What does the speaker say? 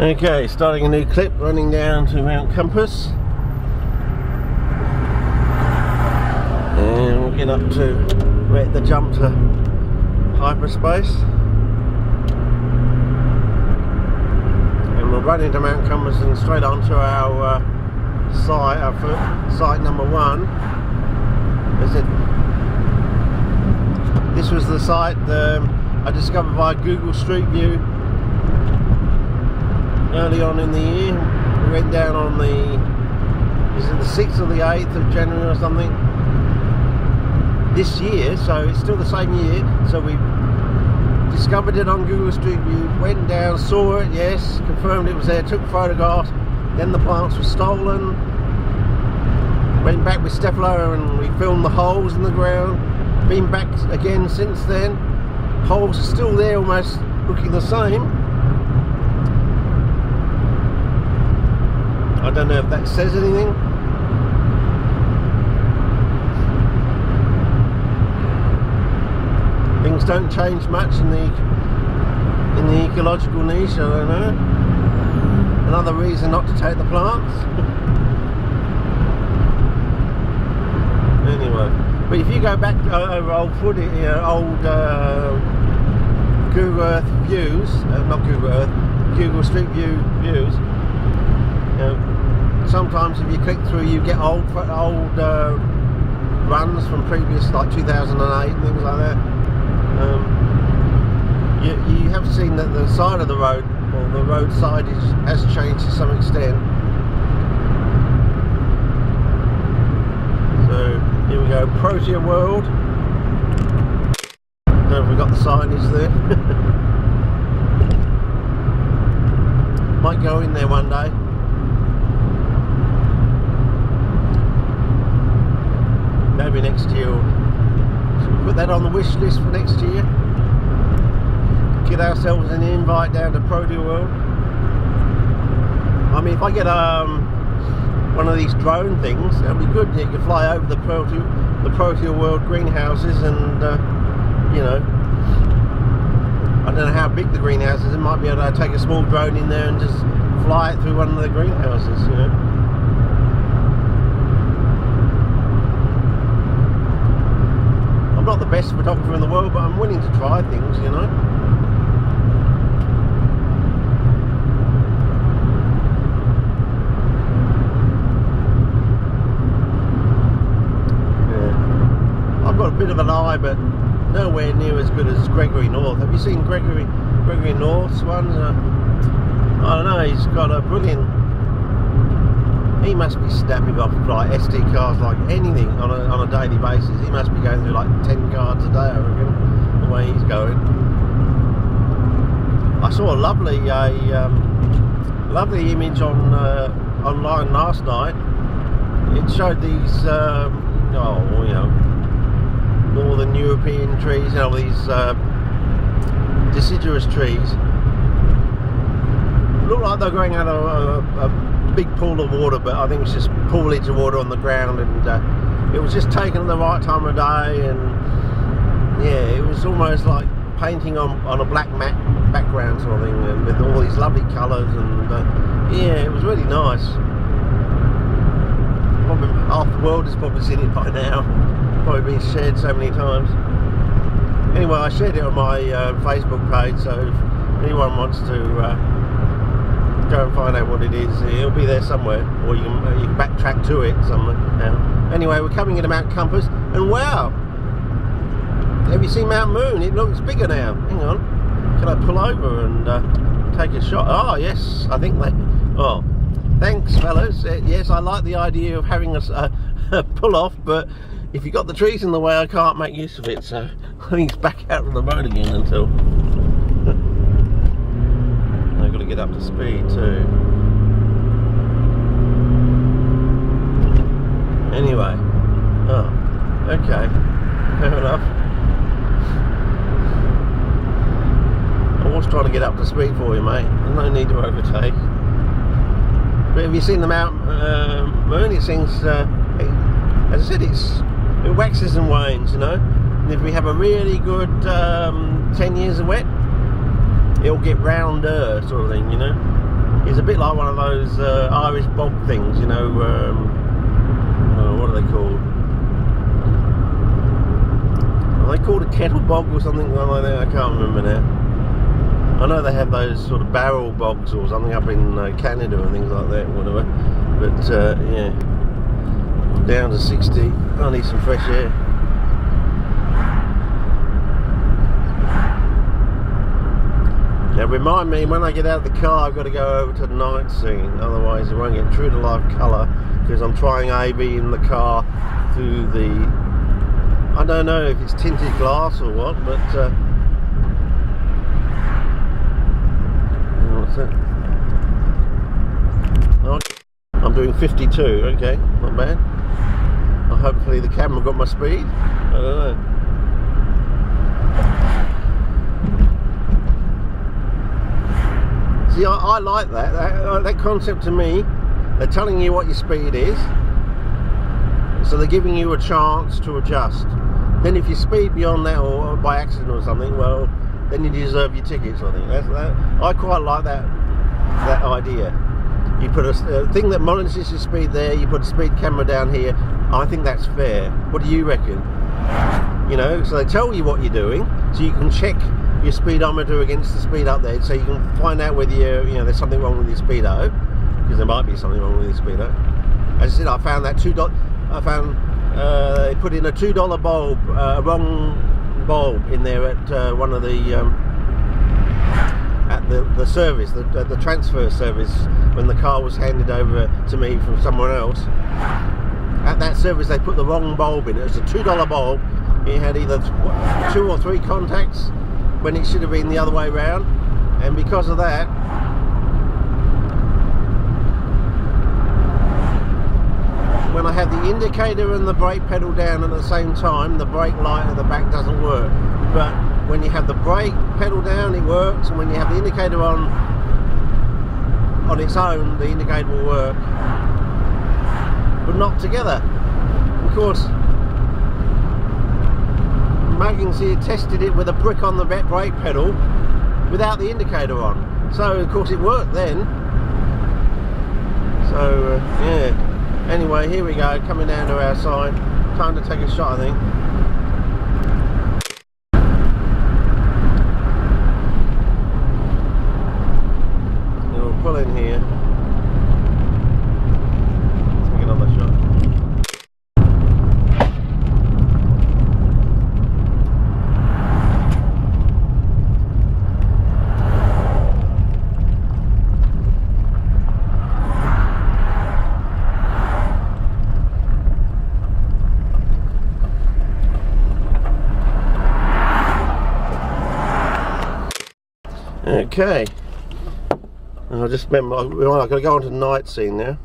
Okay, starting a new clip, running down to Mount Compass, and we'll get up to the jump to hyperspace, and we'll run into Mount Compass and straight onto our site number 1. This was the site I discovered via Google Street View early on in the year. We went down on the 6th or the 8th of January or something this year, so it's still the same year. So we discovered it on Google Street View, went down, saw it, yes, confirmed it was there, took photographs, then the plants were stolen, went back with Steplo and we filmed the holes in the ground, been back again since then, holes are still there almost looking the same. I don't know if that says anything. Things don't change much in the ecological niche, I don't know. Another reason not to take the plants. Anyway, but if you go back over old footage, old Google Earth views, not Google Earth, Google Street View views, sometimes if you click through you get old runs from previous, like 2008 and things like that. You have seen that the side of the road, or the road side, has changed to some extent. So here we go, Protea World. Don't know if we've got the signage there. Might go in there one day. Maybe next year. Should we put that on the wish list for next year? Get ourselves an invite down to Protea World. I mean, if I get one of these drone things, that'll be good. You can fly over the Protea World greenhouses, and you know, I don't know how big the greenhouse is. It might be able to take a small drone in there and just fly it through one of the greenhouses, you know. I'm not the best photographer in the world, but I'm willing to try things, you know. Yeah. I've got a bit of an eye, but nowhere near as good as Gregory North. Have you seen Gregory North's ones? I don't know, he's got a brilliant... He must be snapping off like SD cards like anything on a daily basis. He must be going through like 10 cards a day, I reckon, the way he's going. I saw a lovely image on online last night. It showed these northern European trees, these deciduous trees. Looked like they're going out of a big pool of water, but I think it's just poolage of water on the ground, and it was just taken at the right time of day, and yeah, it was almost like painting on a black matte background sort of thing, and with all these lovely colours, and yeah, it was really nice. Probably half the world has probably seen it by now. Probably been shared so many times. Anyway, I shared it on my Facebook page, so if anyone wants to go and find out what it is, it'll be there somewhere, or you can backtrack to it somewhere. Anyway, we're coming into Mount Compass, and wow, have you seen Mount Moon? It looks bigger now. Hang on, can I pull over and take a shot? Oh yes, I think they... Oh, thanks fellas. Yes, I like the idea of having a pull off, but if you've got the trees in the way, I can't make use of it, so I think it's back out on the road again until... I've got to get up to speed too. Anyway, oh, okay, fair enough. I was trying to get up to speed for you, mate. There's no need to overtake. But have you seen the Mount Moon? It seems, as I said, it waxes and wanes, you know. And if we have a really good 10 years of wet, it'll get rounder sort of thing, you know. He's a bit like one of those Irish bog things, you know. What are they called? Are they called a kettle bog or something like that? I can't remember now. I know they have those sort of barrel bogs or something up in Canada and things like that, whatever. But yeah, I'm down to 60. I need some fresh air. Now remind me, when I get out of the car, I've got to go over to the night scene, otherwise it won't get true to life colour, because I'm trying AV in the car through the, I don't know if it's tinted glass or what, but what's that? Oh, I'm doing 52, okay, not bad. Hopefully the camera got my speed, I don't know. See, I like that concept. To me, they're telling you what your speed is, so they're giving you a chance to adjust. Then if you speed beyond that, or by accident or something, well, then you deserve your tickets. I think I quite like that idea. You put a thing that monitors your speed there, you put a speed camera down here. I think that's fair. What do you reckon? You know, so they tell you what you're doing, so you can check your speedometer against the speed up there, so you can find out whether there's something wrong with your speedo, because there might be something wrong with your speedo. As I said, I found that they put in a $2 bulb, a wrong bulb in there at one of the at the service, the transfer service, when the car was handed over to me from someone else. At that service, they put the wrong bulb in. It was a $2 bulb. It had either 2 or 3 contacts, when it should have been the other way round, and because of that, when I have the indicator and the brake pedal down at the same time, the brake light at the back doesn't work. But when you have the brake pedal down, it works, and when you have the indicator on its own, the indicator will work, but not together. Of course, Muggins here tested it with a brick on the brake pedal without the indicator on, so of course it worked then. So yeah, anyway, here we go, coming down to our side. Time to take a shot, I think. And we'll pull in here, take another shot. Okay, I just remember I've got to go on to the night scene now.